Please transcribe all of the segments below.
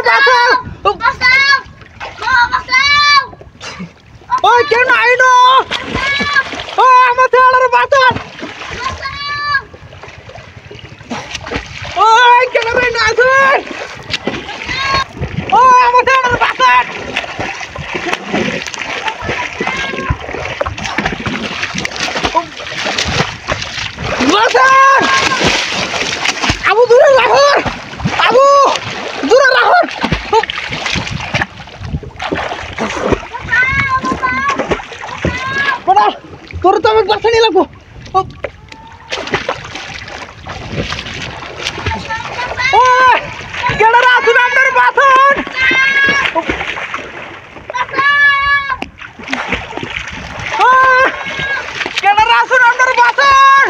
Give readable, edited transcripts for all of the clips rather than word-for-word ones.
বাঁচাও ওই কেন আইনো ও আমার ছেলের বাঁচাও ওই কেন রে না আছেন ও আমার ছেলের বাঁচাও বাঁচাও আবু দূরে রাখো আবু দূরে রাখো বড় তোর তো আমি বাঁচানি লাগবো ও কেডারা আসুন আপনার বাঁচান কেডারা আসুন আপনার বাঁচান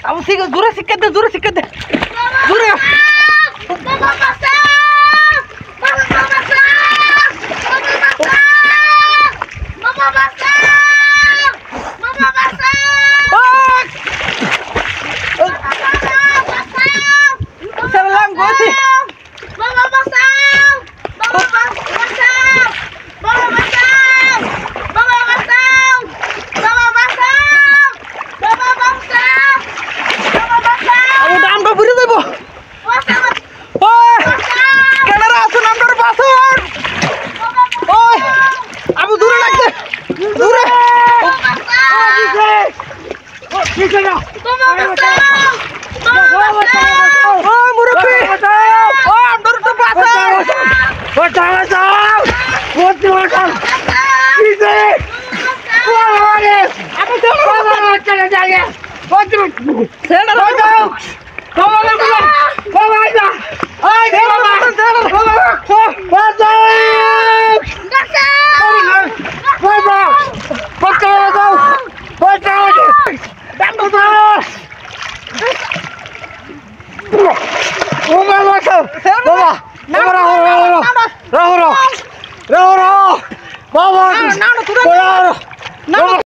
আবু ঠিক আছে দূরে শিক্ষা দে দূরে বাবা